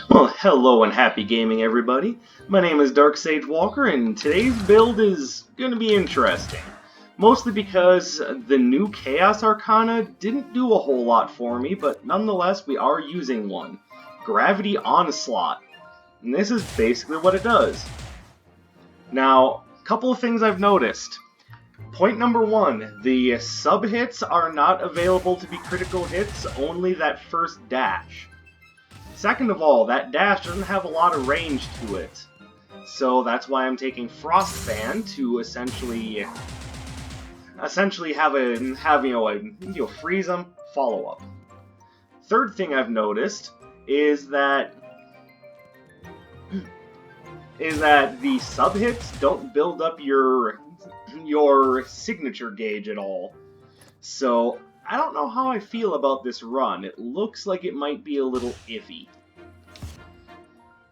Well, hello and happy gaming, everybody. My name is Dark Sage Walker, and today's build is going to be interesting. Mostly because the new Chaos Arcana didn't do a whole lot for me, but nonetheless, we are using one. Gravity Onslaught. And this is basically what it does. Now, a couple of things I've noticed. Point number one, the sub-hits are not available to be critical hits, only that first dash. Second of all, that dash doesn't have a lot of range to it. So that's why I'm taking Frostband to essentially freeze them, follow up. Third thing I've noticed is that the sub-hits don't build up your signature gauge at all. So I don't know how I feel about this run. It looks like it might be a little iffy.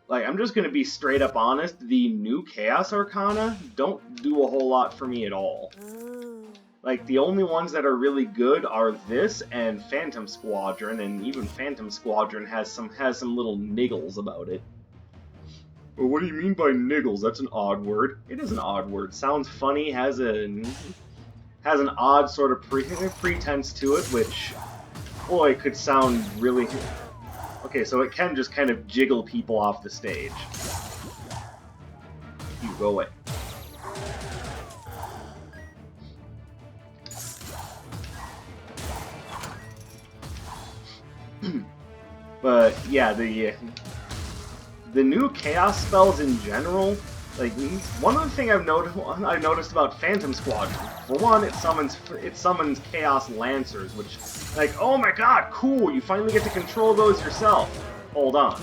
Like, I'm just gonna be straight up honest, the new Chaos Arcana don't do a whole lot for me at all. Like, the only ones that are really good are this and Phantom Squadron, and even Phantom Squadron has some little niggles about it. Well, what do you mean by niggles? That's an odd word. It is an odd word. Sounds funny, has an odd sort of pretense to it, which, boy, could sound really... Okay, so it can just kind of jiggle people off the stage. You go away. But, yeah, the new Chaos spells in general, like, one other thing I've noticed about Phantom Squadron, for one, it summons Chaos Lancers, which, like, oh my god, cool, you finally get to control those yourself. Hold on.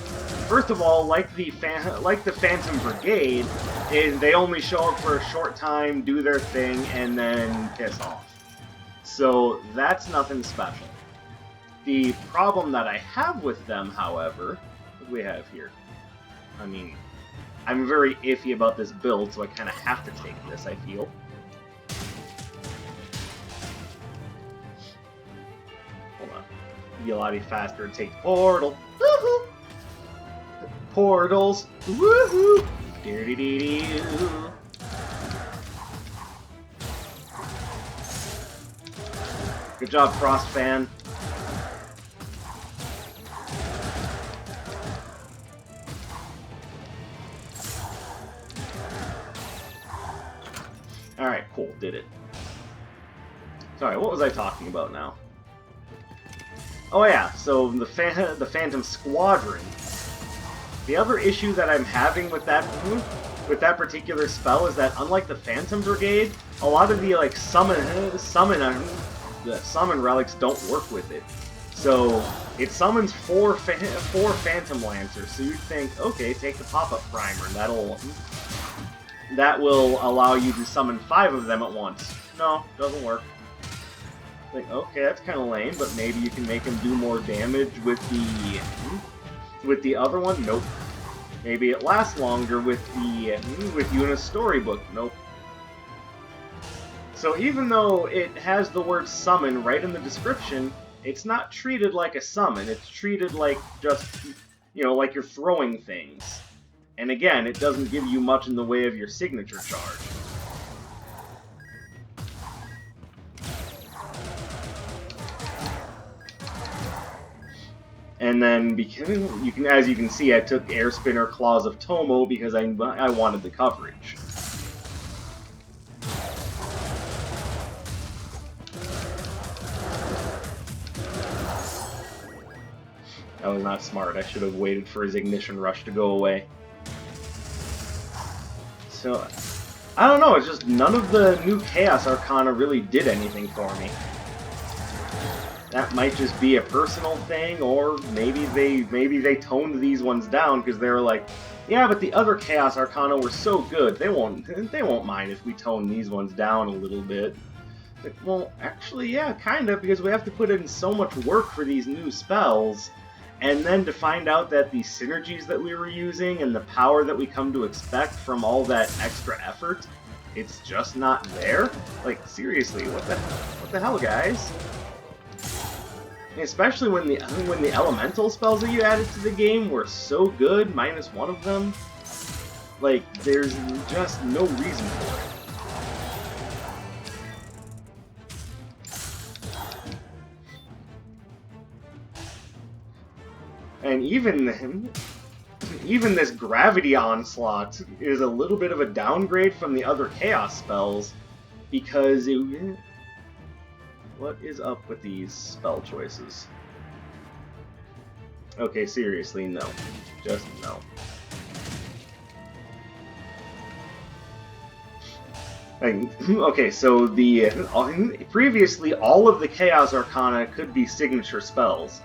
First of all, like the Phantom Brigade, they only show up for a short time, do their thing, and then piss off. So that's nothing special. The problem that I have with them, however, what do we have here? I mean, I'm very iffy about this build, so I kind of have to take this, I feel. Hold on. It'd be a lot faster to take Portal. Woohoo! Portals. Woohoo! Doo-doo-doo-doo. Good job, Frostband. Alright, cool, did it. Sorry, what was I talking about now? Oh yeah, so the Phantom Squadron. The other issue that I'm having with that particular spell is that unlike the Phantom Brigade, a lot of the like summon relics don't work with it. So it summons four Phantom Lancers. So you'd think, okay, take the pop-up primer, that will allow you to summon 5 of them at once. No, doesn't work. Like, okay, that's kind of lame, but maybe you can make them do more damage with the other one. Nope. Maybe it lasts longer with you in a storybook. Nope. So even though it has the word summon right in the description, it's not treated like a summon. It's treated like just, like you're throwing things. And again, it doesn't give you much in the way of your signature charge. And then, as you can see, I took Air Spinner Claws of Tomo because I wanted the coverage. That was not smart. I should have waited for his Ignition Rush to go away. So, I don't know, it's just none of the new Chaos Arcana really did anything for me. That might just be a personal thing, or maybe they toned these ones down because they were like, yeah, but the other Chaos Arcana were so good, they won't mind if we tone these ones down a little bit. Like, well, actually, yeah, kind of, because we have to put in so much work for these new spells. And then to find out that the synergies that we were using and the power that we come to expect from all that extra effort, it's just not there? Like, seriously, what the hell, guys? especially when the elemental spells that you added to the game were so good, minus one of them. Like, there's just no reason for it. And even this Gravity Onslaught is a little bit of a downgrade from the other Chaos spells, because what is up with these spell choices? Okay, seriously, no. Just no. Okay, so previously all of the Chaos Arcana could be signature spells.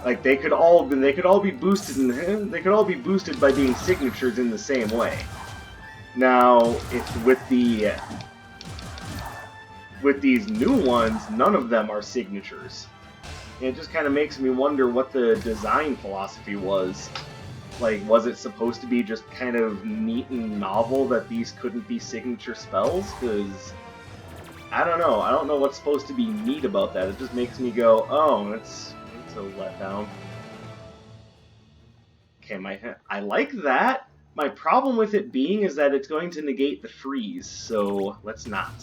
Like they could all be boosted by being signatures in the same way. Now, with these new ones, none of them are signatures. And it just kind of makes me wonder what the design philosophy was. Like, was it supposed to be just kind of neat and novel that these couldn't be signature spells? Because I don't know. I don't know what's supposed to be neat about that. It just makes me go, oh, it's a letdown. Okay, I like that. My problem with it being is that it's going to negate the freeze, so let's not.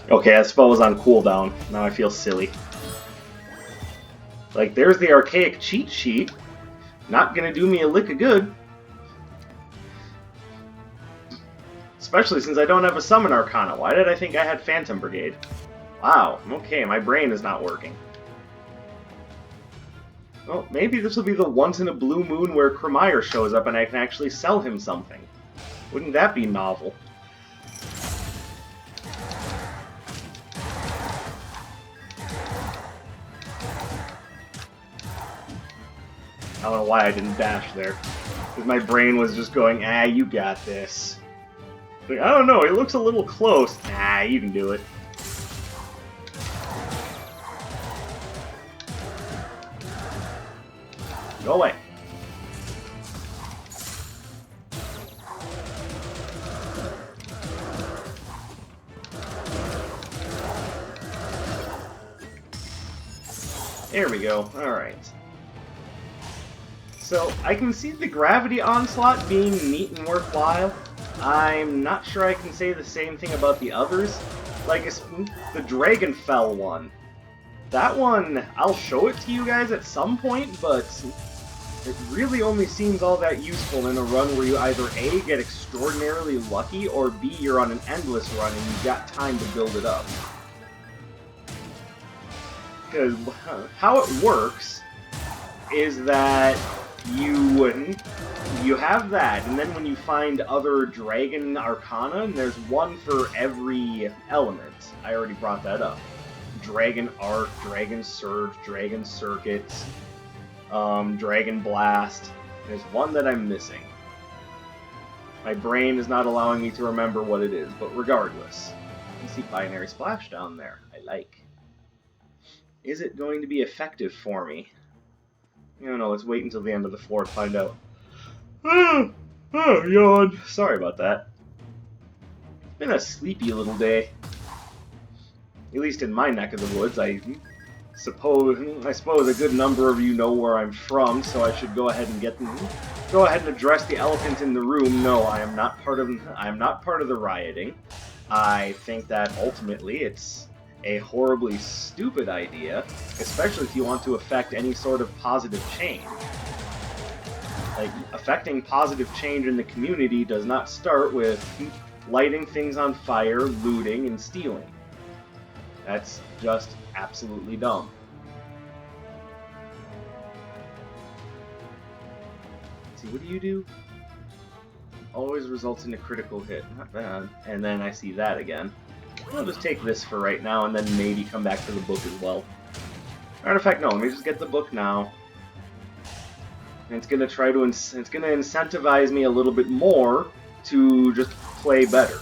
Okay, that spell was on cooldown. Now I feel silly. Like, there's the archaic cheat sheet. Not gonna do me a lick of good. Especially since I don't have a Summon Arcana. Why did I think I had Phantom Brigade? Wow, okay, my brain is not working. Well, maybe this will be the once in a blue moon where Cremire shows up and I can actually sell him something. Wouldn't that be novel? I don't know why I didn't dash there. Because my brain was just going, ah, you got this. Like, I don't know, it looks a little close. Ah, you can do it. Go away. There we go. Alright. So, I can see the Gravity Onslaught being neat and worthwhile. I'm not sure I can say the same thing about the others. Like, the Dragonfell one. That one, I'll show it to you guys at some point, but it really only seems all that useful in a run where you either A, get extraordinarily lucky, or B, you're on an endless run and you've got time to build it up. Because how it works is that you have that, and then when you find other Dragon Arcana, and there's one for every element. I already brought that up. Dragon Arc, Dragon Surge, Dragon Circuit, Dragon Blast. There's one that I'm missing. My brain is not allowing me to remember what it is, but regardless. You see Binary Splashdown there. I like. Is it going to be effective for me? I don't know, let's wait until the end of the floor to find out. Oh, yawn. Sorry about that. It's been a sleepy little day. At least in my neck of the woods. I suppose a good number of you know where I'm from, so I should go ahead and address the elephant in the room. No, I am not part of the rioting. I think that ultimately it's a horribly stupid idea, especially if you want to affect any sort of positive change. Like, affecting positive change in the community does not start with lighting things on fire, looting, and stealing. That's just absolutely dumb. Let's see, what do you do? Always results in a critical hit. Not bad. And then I see that again. I'll just take this for right now, and then maybe come back to the book as well. Matter of fact, no, let me just get the book now. And it's gonna try to it's gonna incentivize me a little bit more to just play better.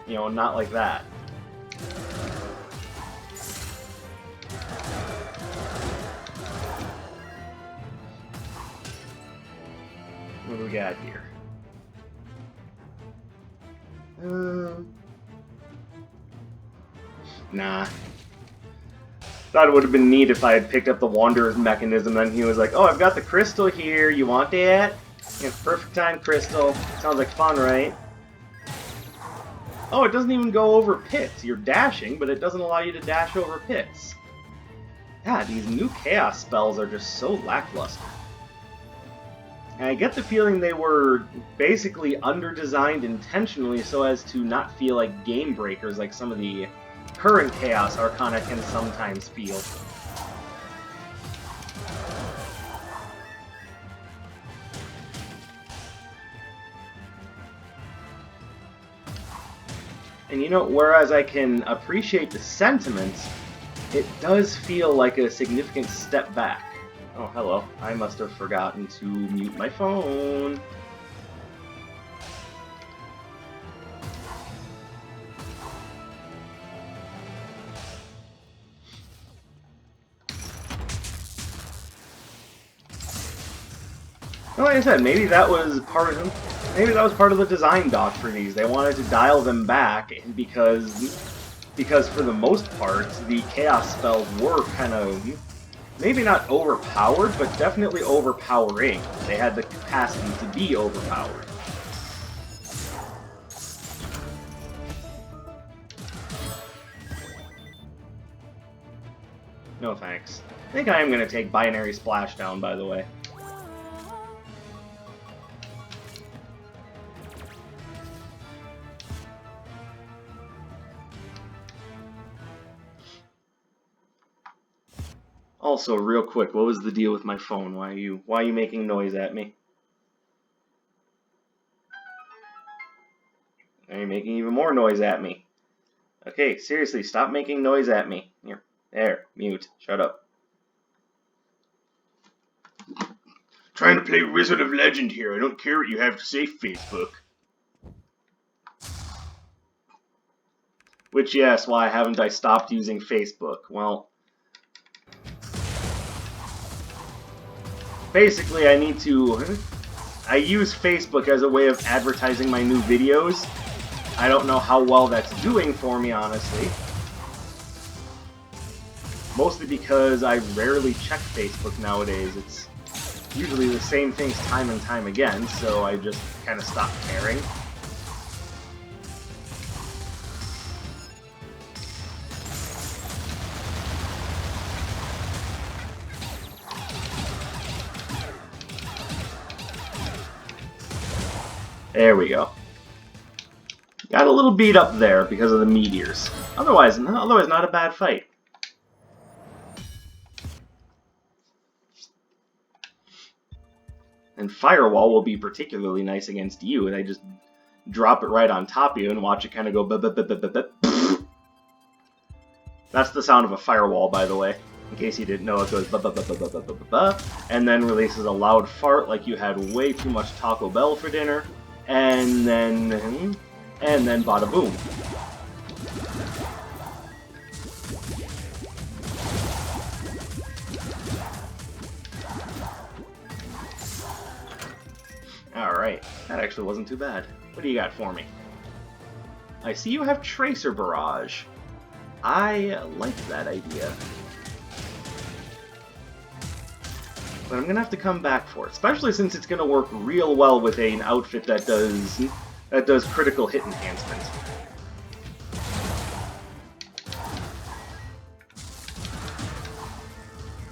You know, not like that. What do we got here? Nah. Thought it would have been neat if I had picked up the Wanderer's mechanism, then he was like, oh, I've got the crystal here, you want that? Yeah, perfect time crystal. Sounds like fun, right? Oh, it doesn't even go over pits. You're dashing, but it doesn't allow you to dash over pits. God, these new Chaos spells are just so lackluster. And I get the feeling they were basically under-designed intentionally so as to not feel like game breakers like some of the current Chaos Arcana can sometimes feel. And you know, whereas I can appreciate the sentiments, it does feel like a significant step back. Oh, hello. I must have forgotten to mute my phone. Well, like I said, maybe that was part of the design doc for these. They wanted to dial them back because for the most part, the Chaos spells were kind of maybe not overpowered, but definitely overpowering. They had the capacity to be overpowered. No thanks. I think I am going to take Binary Splashdown, by the way. Also, real quick, what was the deal with my phone? Why are you making noise at me? Now you're making even more noise at me. Okay, seriously, stop making noise at me. Here, there, mute. Shut up. Trying to play Wizard of Legend here. I don't care what you have to say, Facebook. Which, yes, why haven't I stopped using Facebook? Well, basically, I use Facebook as a way of advertising my new videos. I don't know how well that's doing for me, honestly. Mostly because I rarely check Facebook nowadays. It's usually the same things time and time again, so I just kind of stopped caring. There we go. Got a little beat up there because of the meteors. Otherwise not a bad fight. And Firewall will be particularly nice against you, and I just drop it right on top of you and watch it kind of go ba-ba-ba-ba-ba-ba. That's the sound of a Firewall, by the way. In case you didn't know, it goes ba-ba-ba-ba-ba-ba-ba-ba, and then releases a loud fart like you had way too much Taco Bell for dinner, and then bada boom. Alright, that actually wasn't too bad. What do you got for me? I see you have Tracer Barrage. I like that idea. But I'm gonna have to come back for it, especially since it's gonna work real well with an outfit that does critical hit enhancement.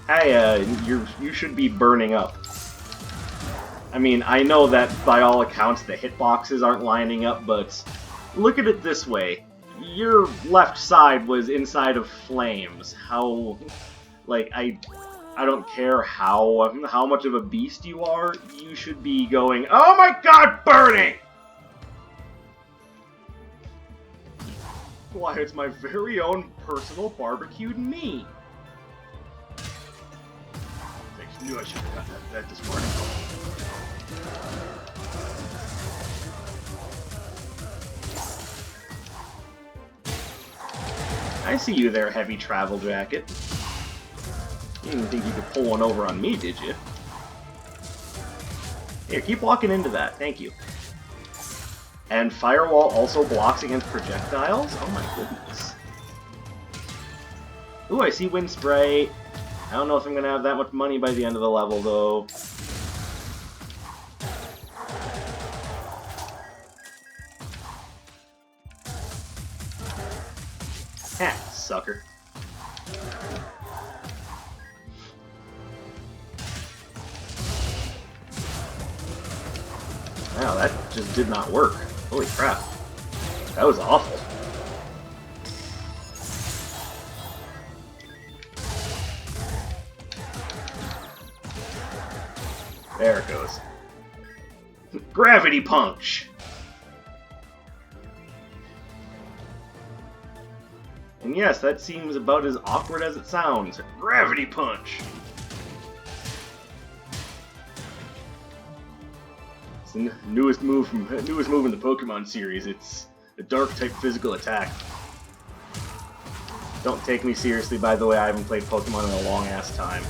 Hey, you should be burning up. I mean, I know that by all accounts the hitboxes aren't lining up, but look at it this way. Your left side was inside of flames. How, like, I don't care how much of a beast you are, you should be going, oh my god, burning! Why, it's my very own personal barbecued meat. knew I should have gotten that this morning. I see you there, heavy travel jacket. You didn't think you could pull one over on me, did you? Here, keep walking into that. Thank you. And Firewall also blocks against projectiles? Oh my goodness. Ooh, I see Wind Spray. I don't know if I'm going to have that much money by the end of the level, though. Ha, sucker. Wow, that just did not work. Holy crap. That was awful. There it goes. Gravity Punch! And yes, that seems about as awkward as it sounds. Gravity Punch! It's the newest move in the Pokemon series. It's a dark-type physical attack. Don't take me seriously, by the way, I haven't played Pokemon in a long-ass time.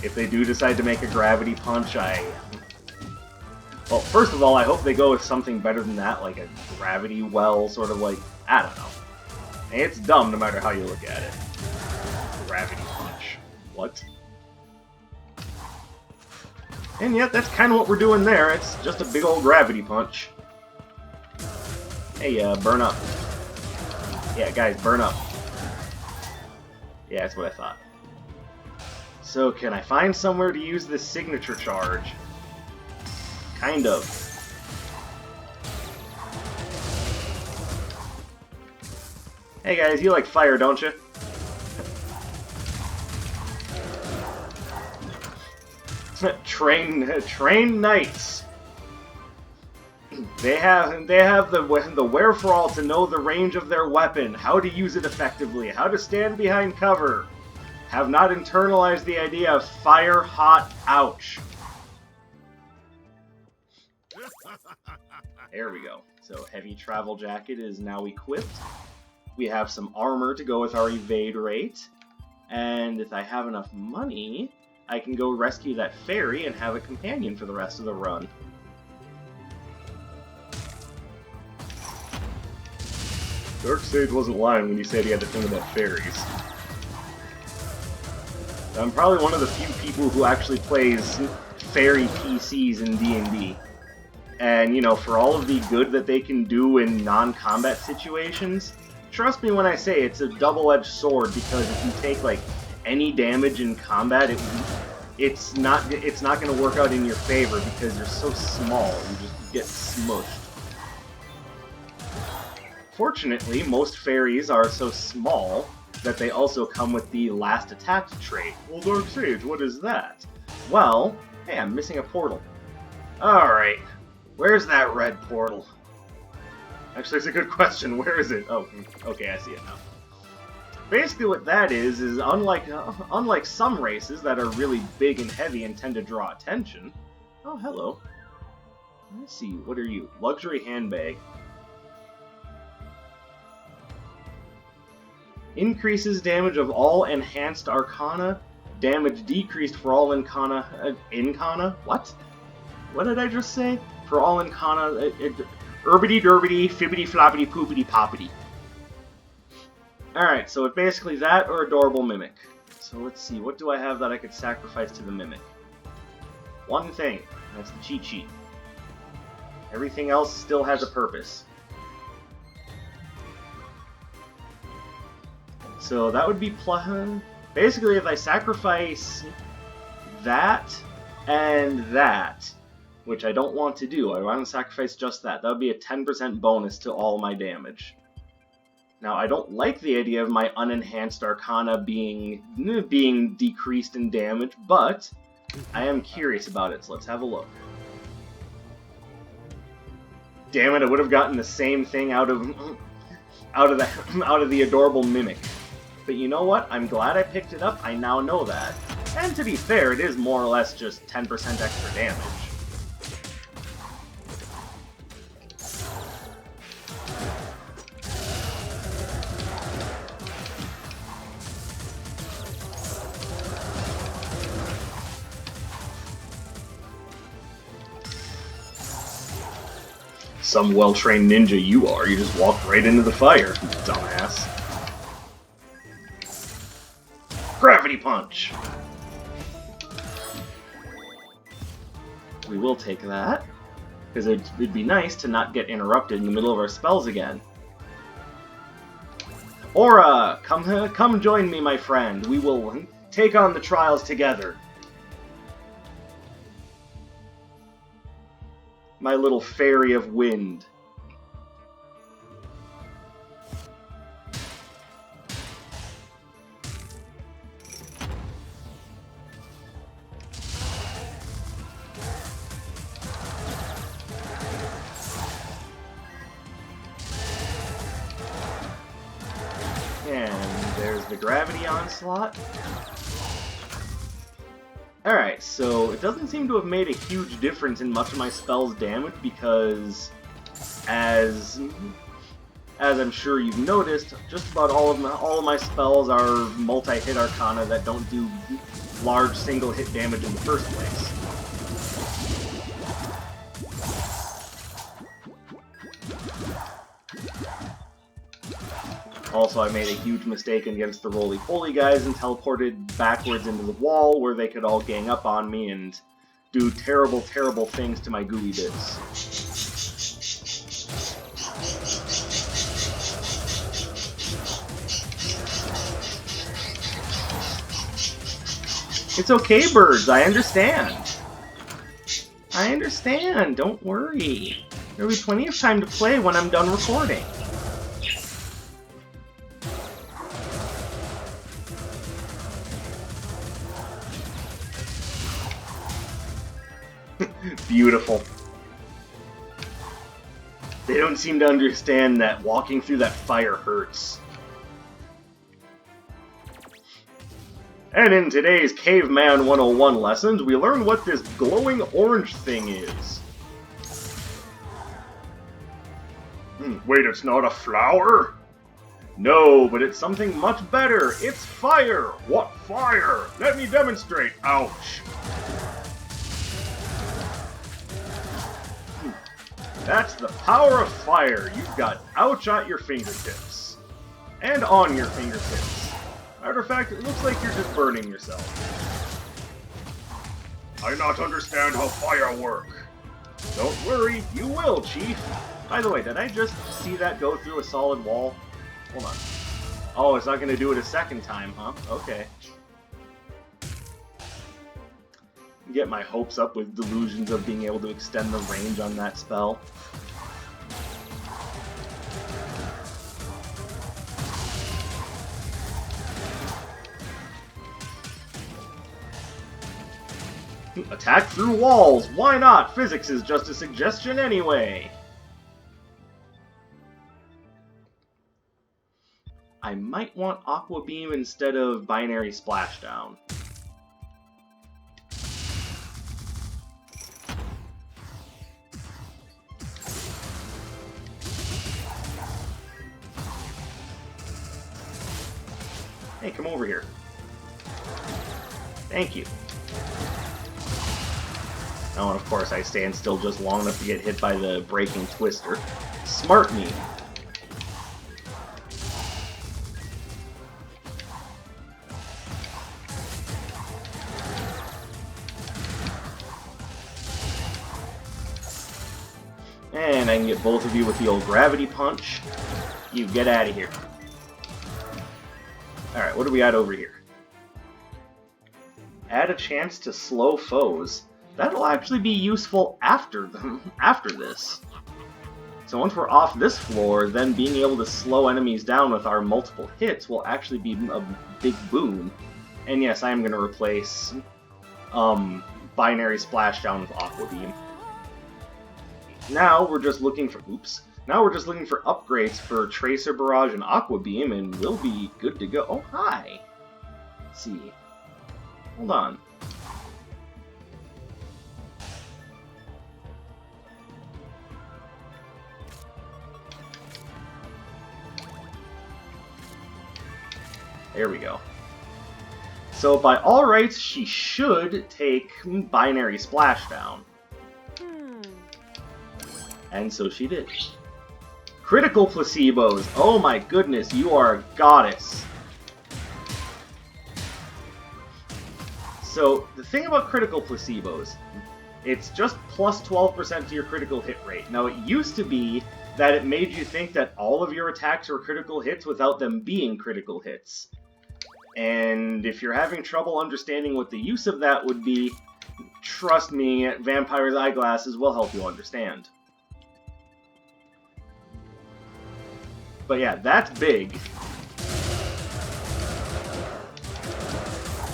If they do decide to make a Gravity Punch, well, first of all, I hope they go with something better than that, like a Gravity Well, sort of like... I don't know. It's dumb no matter how you look at it. Gravity Punch. What? And yet, that's kind of what we're doing there. It's just a big old Gravity Punch. Hey, burn up. Yeah, guys, burn up. Yeah, that's what I thought. So, can I find somewhere to use this signature charge? Kind of. Hey guys, you like fire, don't you? Train knights. They have the wherewithal to know the range of their weapon, how to use it effectively, how to stand behind cover. Have not internalized the idea of fire, hot, ouch. There we go. So heavy travel jacket is now equipped. We have some armor to go with our evade rate. And if I have enough money, I can go rescue that fairy and have a companion for the rest of the run. Darkseid wasn't lying when he said he had to think about fairies. I'm probably one of the few people who actually plays fairy PCs in D&D. And, you know, for all of the good that they can do in non-combat situations, trust me when I say it's a double-edged sword, because if you take, like, any damage in combat, it's not going to work out in your favor because you're so small. You just get smushed. Fortunately, most fairies are so small that they also come with the last attack trait. Well, Darkseid, what is that? Well, hey, I'm missing a portal. Alright, where's that red portal? Actually, it's a good question. Where is it? Oh, okay, I see it now. Basically what that is unlike some races that are really big and heavy and tend to draw attention... Oh, hello. Let's see, what are you? Luxury handbag. Increases damage of all enhanced Arcana. Damage decreased for all Incana? What? What did I just say? For all Incana... Herbity-derbity, fibbity-floppity, poopity-poppity. Alright, so it's basically that or Adorable Mimic. So let's see, what do I have that I could sacrifice to the Mimic? One thing, and that's the cheat sheet. Everything else still has a purpose. So that would be basically if I sacrifice that and that, which I don't want to do, I want to sacrifice just that. That would be a 10% bonus to all my damage. Now, I don't like the idea of my unenhanced Arcana being decreased in damage, but I am curious about it, so let's have a look. Damn it, I would have gotten the same thing out of the Adorable Mimic. But you know what? I'm glad I picked it up. I now know that. And to be fair, it is more or less just 10% extra damage. Some well-trained ninja you are. You just walked right into the fire, you dumbass. Gravity Punch! We will take that, because it'd be nice to not get interrupted in the middle of our spells again. Aura! Come join me, my friend. We will take on the trials together. My little fairy of wind. And there's the Gravity Onslaught. Alright, so it doesn't seem to have made a huge difference in much of my spell's damage because, as I'm sure you've noticed, just about all of my spells are multi-hit Arcana that don't do large single-hit damage in the first place. Also, I made a huge mistake against the roly-poly guys and teleported backwards into the wall where they could all gang up on me and do terrible, terrible things to my gooey bits. It's okay, birds. I understand. I understand. Don't worry. There'll be plenty of time to play when I'm done recording. Beautiful. They don't seem to understand that walking through that fire hurts. And in today's Caveman 101 lessons, we learn what this glowing orange thing is. Wait, it's not a flower? No, but it's something much better. It's fire! What fire? Let me demonstrate. Ouch. That's the power of fire. You've got ouch at your fingertips. And on your fingertips. Matter of fact, it looks like you're just burning yourself. I not understand how fire work. Don't worry, you will, Chief. By the way, did I just see that go through a solid wall? Hold on. Oh, it's not going to do it a second time, huh? Okay. Get my hopes up with delusions of being able to extend the range on that spell. Attack through walls! Why not? Physics is just a suggestion anyway! I might want Aqua Beam instead of Binary Splashdown. Hey, come over here. Thank you. Oh, and of course I stand still just long enough to get hit by the breaking twister. Smart me. And I can get both of you with the old Gravity Punch. You get out of here. Alright, what do we got over here? Add a chance to slow foes. That'll actually be useful after this. So once we're off this floor, then being able to slow enemies down with our multiple hits will actually be a big boon. And yes, I am going to replace Binary Splashdown with Aqua Beam. Now we're just looking for upgrades for Tracer Barrage and Aqua Beam, and we'll be good to go. Oh, hi! Let's see. Hold on. There we go. So by all rights, she should take binary Splashdown. And so she did. Critical placebos! Oh my goodness, you are a goddess! So, the thing about critical placebos, it's just plus 12% to your critical hit rate. Now, it used to be that it made you think that all of your attacks were critical hits without them being critical hits. And if you're having trouble understanding what the use of that would be, trust me, Vampire's Eyeglasses will help you understand. But yeah, that's big.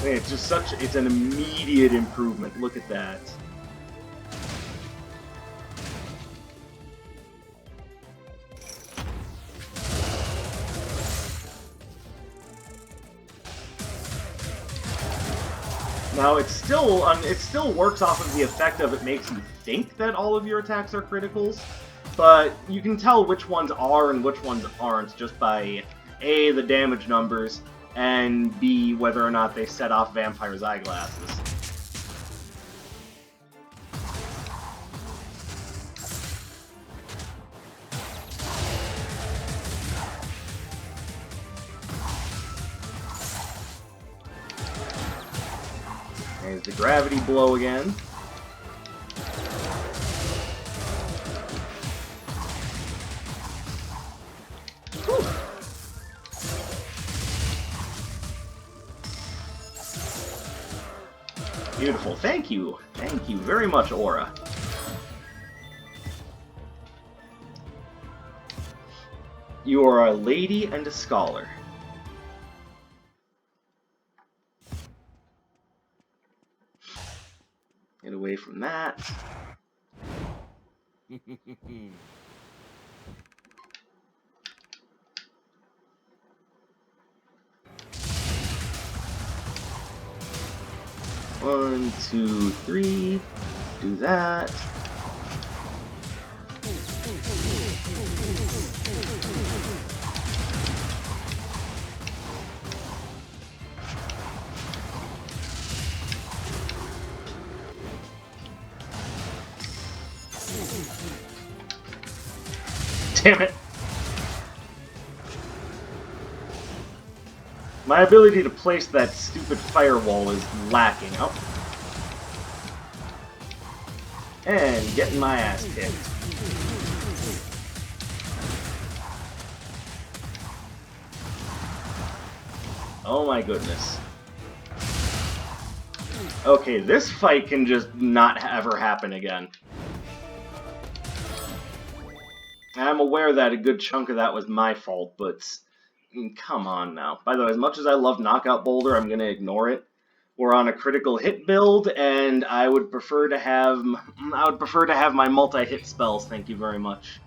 It's just it's an immediate improvement. Look at that. Now it still works off of the effect of it makes you think that all of your attacks are criticals, but you can tell which ones are and which ones aren't just by A, the damage numbers, and B, whether or not they set off Vampire's Eyeglasses. There's the gravity blow again. Whew. Beautiful. Thank you. Thank you very much, Aura. You are a lady and a scholar. Get away from that. One, two, three. Do that. Damn it. My ability to place that stupid firewall is lacking. Oh. And getting my ass kicked. Oh my goodness. Okay, this fight can just not ever happen again. I'm aware that a good chunk of that was my fault, but come on now. By the way, as much as I love Knockout Boulder, I'm going to ignore it. We're on a critical hit build, and I would prefer to have my multi-hit spells. Thank you very much.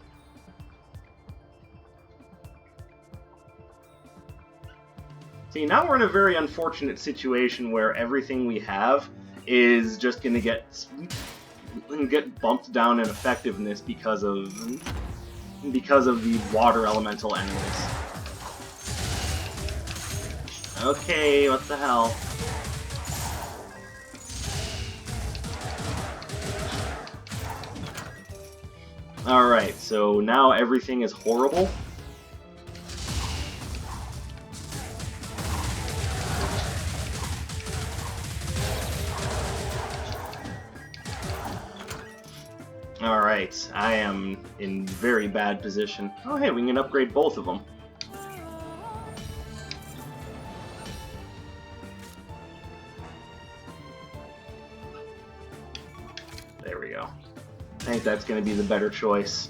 See, now we're in a very unfortunate situation where everything we have is just going to get bumped down in effectiveness because of the water elemental enemies. Okay, what the hell? Alright, so now everything is horrible. Alright, I am in very bad position. Oh hey, we can upgrade both of them. There we go. I think that's going to be the better choice.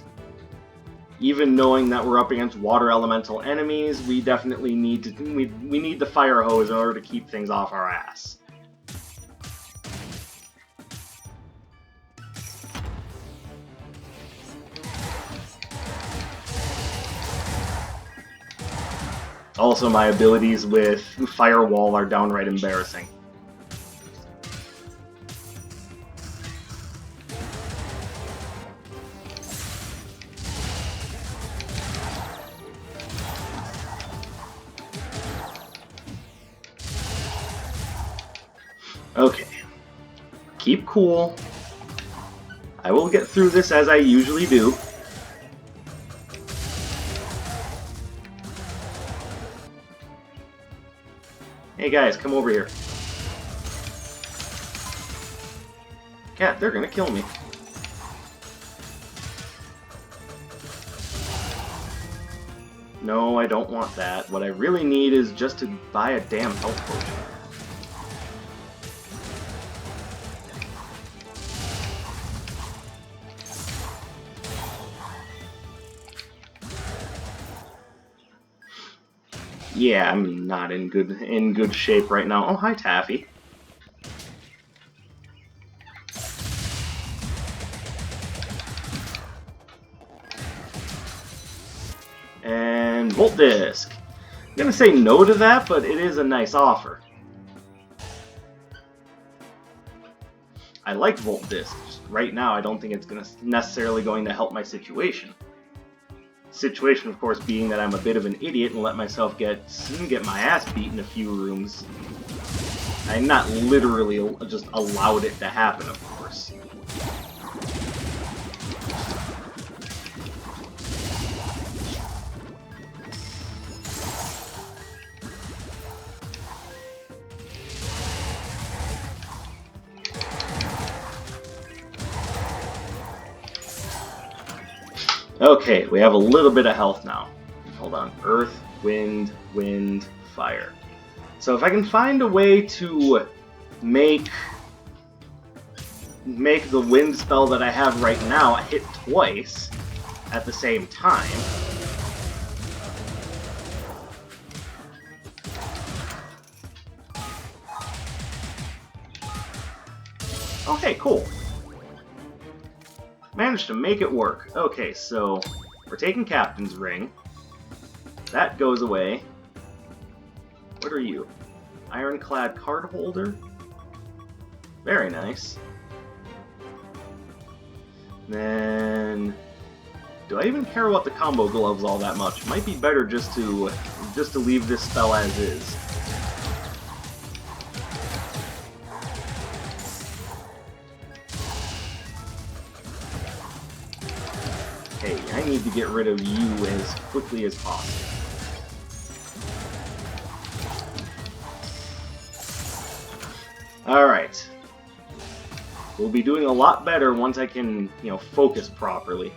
Even knowing that we're up against water elemental enemies, we definitely need to we need the fire hose in order to keep things off our ass. Also, my abilities with Firewall are downright embarrassing. Okay. Keep cool. I will get through this as I usually do. Hey guys, come over here. Cat, they're gonna kill me. No, I don't want that. What I really need is just to buy a damn health potion. Yeah, I'm not in good shape right now. Oh, hi, Taffy. And Volt Disc. I'm gonna say no to that, but it is a nice offer. I like Volt Disc. Just right now, I don't think it's necessarily going to help my situation. Situation, of course, being that I'm a bit of an idiot and let myself get my ass beat in a few rooms. I not literally just allowed it to happen, of course. Okay, we have a little bit of health now. Hold on. Earth, wind, wind, fire. So if I can find a way to make the wind spell that I have right now hit twice at the same time. Okay, cool. Managed to make it work. Okay, so we're taking Captain's Ring. That goes away. What are you? Ironclad card holder? Very nice. Then, do I even care about the combo gloves all that much? Might be better just to leave this spell as is. Hey, I need to get rid of you as quickly as possible. Alright. We'll be doing a lot better once I can, focus properly.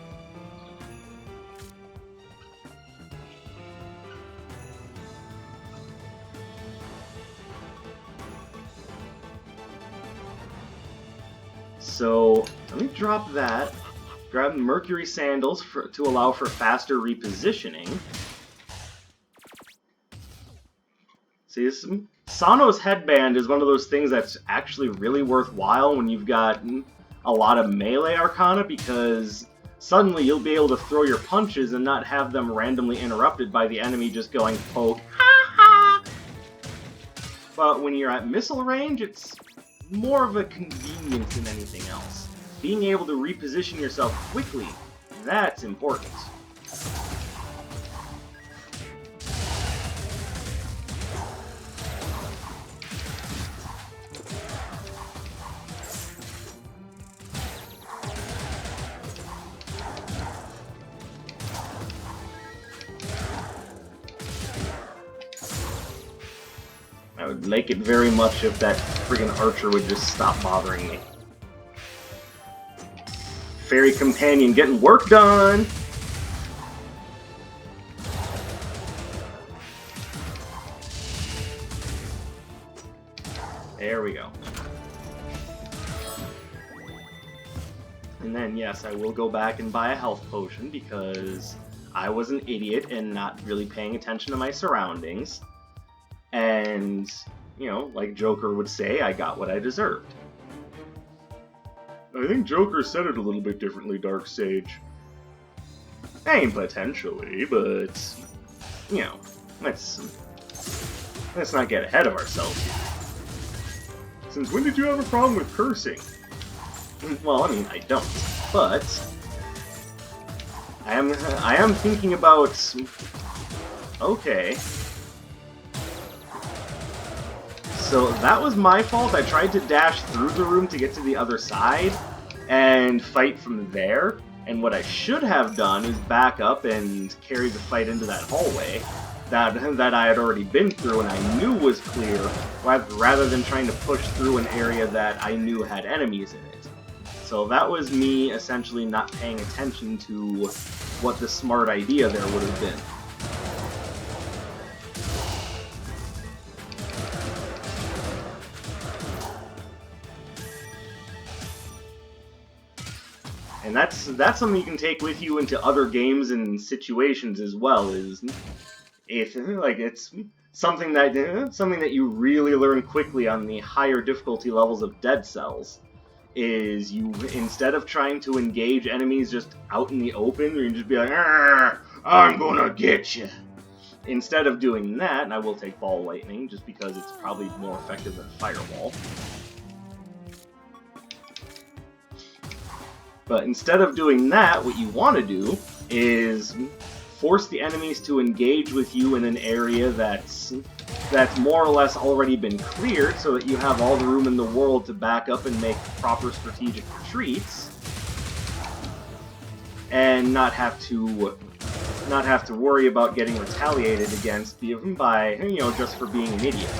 So, let me drop that. Grab Mercury Sandals to allow for faster repositioning. See, Sano's headband is one of those things that's actually really worthwhile when you've got a lot of melee Arcana, because suddenly you'll be able to throw your punches and not have them randomly interrupted by the enemy just going poke, ha ha! But when you're at missile range, it's more of a convenience than anything else. Being able to reposition yourself quickly, that's important. I would like it very much if that friggin' archer would just stop bothering me. Fairy companion getting work done! There we go. And then, yes, I will go back and buy a health potion because I was an idiot and not really paying attention to my surroundings. And, like Joker would say, I got what I deserved. I think Joker said it a little bit differently, Dark Sage. I mean, potentially, but, let's not get ahead of ourselves here. Since when did you have a problem with cursing? Well, I mean, I don't, but I am thinking about, okay. So that was my fault. I tried to dash through the room to get to the other side and fight from there. And what I should have done is back up and carry the fight into that hallway that I had already been through and I knew was clear, rather than trying to push through an area that I knew had enemies in it. So that was me essentially not paying attention to what the smart idea there would have been. And that's something you can take with you into other games and situations as well. Is if like it's something that you really learn quickly on the higher difficulty levels of Dead Cells. Is you, instead of trying to engage enemies just out in the open, you can just be like, I'm gonna get you. Instead of doing that, and I will take Ball Lightning just because it's probably more effective than Firewall. But instead of doing that, what you want to do is force the enemies to engage with you in an area that's more or less already been cleared, so that you have all the room in the world to back up and make proper strategic retreats, and not have to worry about getting retaliated against even by, just for being an idiot.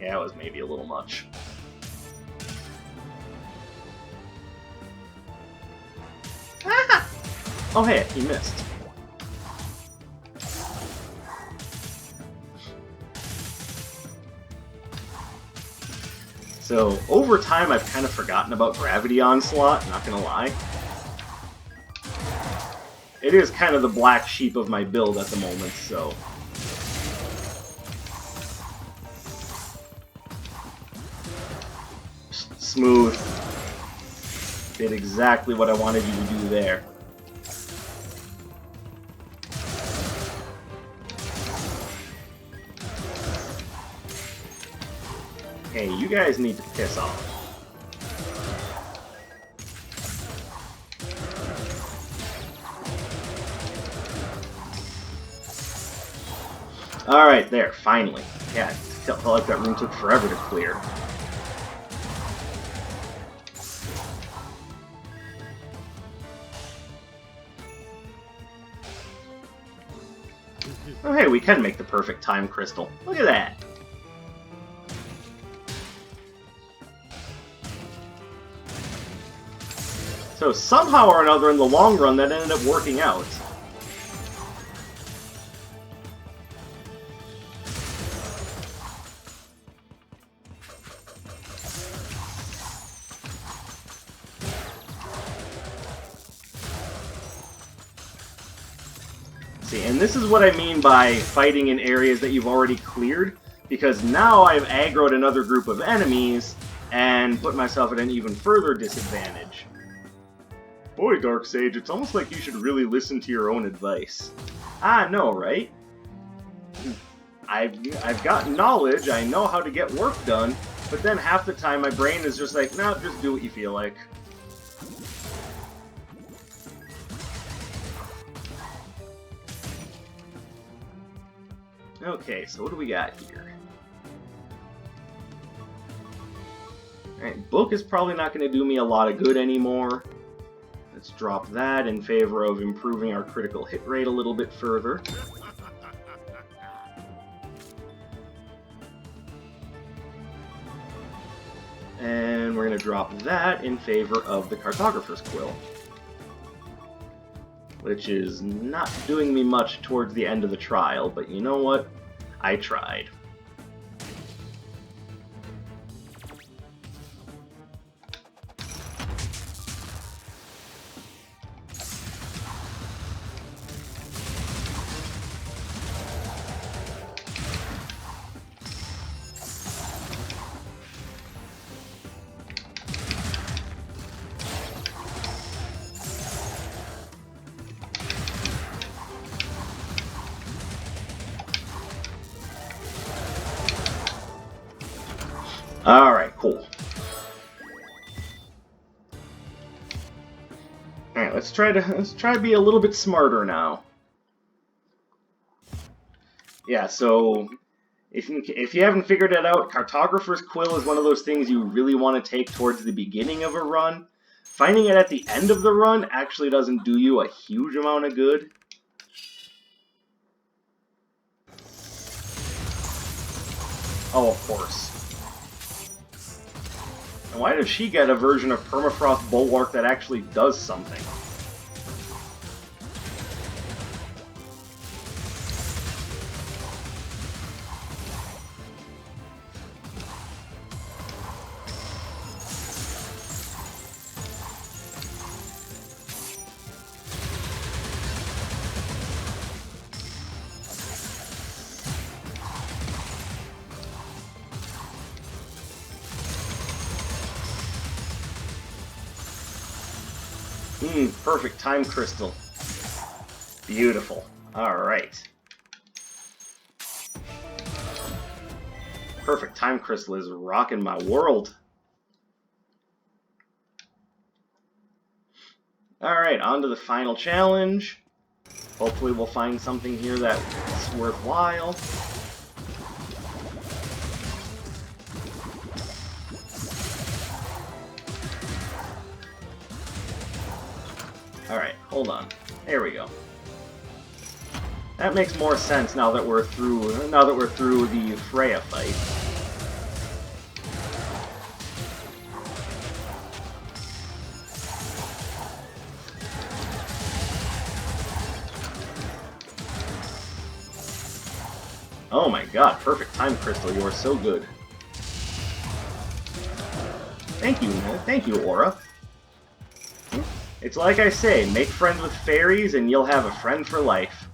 Yeah, that was maybe a little much. Ah! Oh hey, he missed. So, over time I've kind of forgotten about Gravity Onslaught, not gonna lie. It is kind of the black sheep of my build at the moment, so... Smooth. Did exactly what I wanted you to do there. Hey, you guys need to piss off. Alright, there, finally. Yeah, it felt like that room took forever to clear. Oh hey, we can make the perfect time crystal. Look at that! So somehow or another in the long run that ended up working out. See, and this is what I mean by fighting in areas that you've already cleared, because now I've aggroed another group of enemies and put myself at an even further disadvantage. Boy, Darksage, it's almost like you should really listen to your own advice. I know, right? I've got knowledge, I know how to get work done, but then half the time my brain is just like, nah, just do what you feel like. Okay, so what do we got here? Alright, Book is probably not going to do me a lot of good anymore. Let's drop that in favor of improving our critical hit rate a little bit further. And we're going to drop that in favor of the Cartographers Quill, which is not doing me much towards the end of the trial, but you know what? I tried. Alright, cool. Alright, let's try to be a little bit smarter now. Yeah, so if you haven't figured it out, Cartographers Quill is one of those things you really want to take towards the beginning of a run. Finding it at the end of the run actually doesn't do you a huge amount of good. Oh, of course. And why does she get a version of Permafrost Bulwark that actually does something? Perfect time crystal. Beautiful. Alright. Perfect time crystal is rocking my world. Alright, on to the final challenge. Hopefully we'll find something here that's worthwhile. Alright, hold on. There we go. That makes more sense now that we're through the Freya fight. Oh my god, perfect time crystal, you are so good. Thank you, Aura. It's like I say, make friends with fairies and you'll have a friend for life.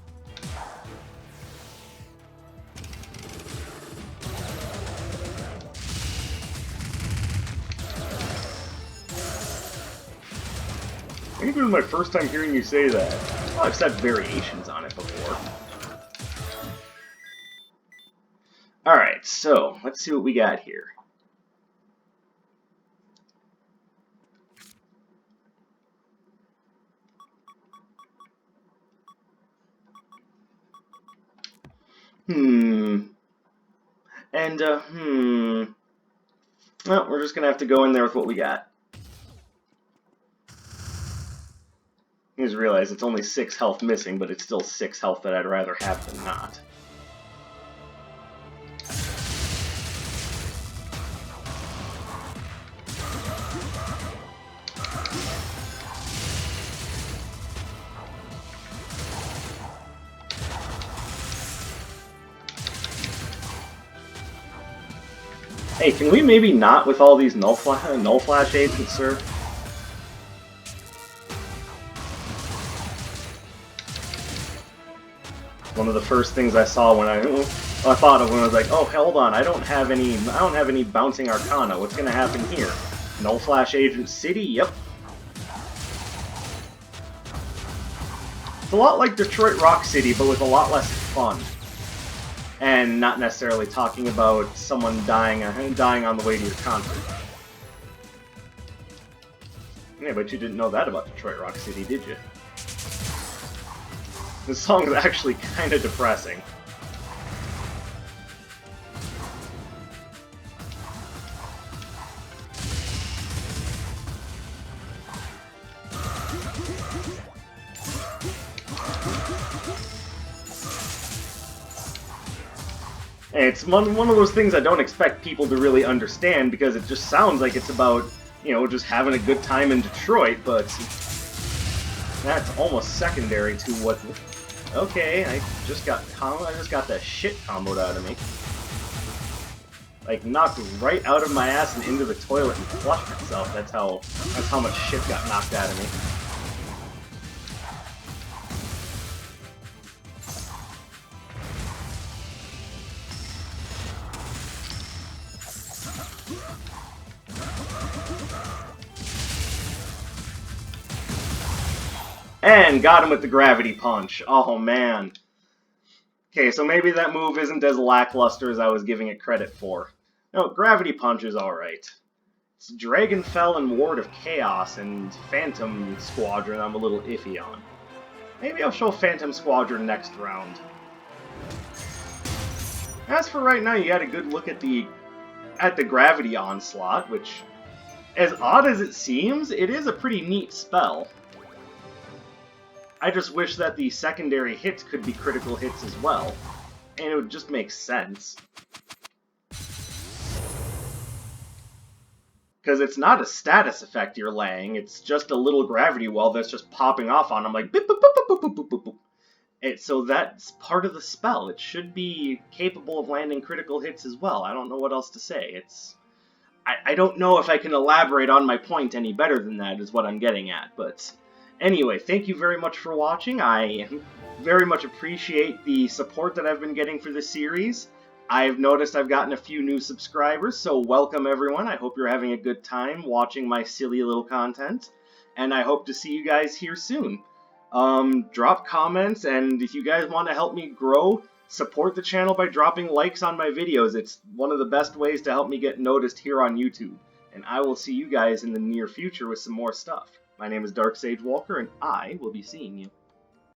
I think it was my first time hearing you say that. Well, I've said variations on it before. Alright, so, let's see what we got here. Well, we're just gonna have to go in there with what we got. I just realized it's only 6 health missing, but it's still 6 health that I'd rather have than not. Hey, can we maybe not with all these null flash agents, sir? One of the first things I saw when I thought of when I was like, oh, hold on, I don't have any bouncing Arcana. What's gonna happen here? Null flash agent city? Yep. It's a lot like Detroit Rock City, but with a lot less fun. And not necessarily talking about someone dying on the way to your concert. Yeah, but you didn't know that about Detroit Rock City, did you? This song is actually kind of depressing. And it's one of those things I don't expect people to really understand because it just sounds like it's about, you know, just having a good time in Detroit, but that's almost secondary to what... Okay, I just got the shit comboed out of me. Like, knocked right out of my ass and into the toilet and flushed itself. That's how much shit got knocked out of me. And got him with the gravity punch. Oh, man. Okay, so maybe that move isn't as lackluster as I was giving it credit for. No, gravity punch is alright. It's Dragonfell and Ward of Chaos and Phantom Squadron I'm a little iffy on. Maybe I'll show Phantom Squadron next round. As for right now, you had a good look at the Gravity Onslaught, which, as odd as it seems, it is a pretty neat spell. I just wish that the secondary hits could be critical hits as well, and it would just make sense. Because it's not a status effect you're laying, it's just a little gravity well that's just popping off on them like boop, boop, boop, boop, boop, boop, boop, boop. So that's part of the spell. It should be capable of landing critical hits as well. I don't know what else to say. I don't know if I can elaborate on my point any better than that, is what I'm getting at. But anyway, thank you very much for watching. I very much appreciate the support that I've been getting for this series. I've noticed I've gotten a few new subscribers, so welcome everyone. I hope you're having a good time watching my silly little content, and I hope to see you guys here soon. Drop comments, and if you guys want to help me grow, support the channel by dropping likes on my videos. It's one of the best ways to help me get noticed here on YouTube. And I will see you guys in the near future with some more stuff. My name is Dark Sage Walker, and I will be seeing you.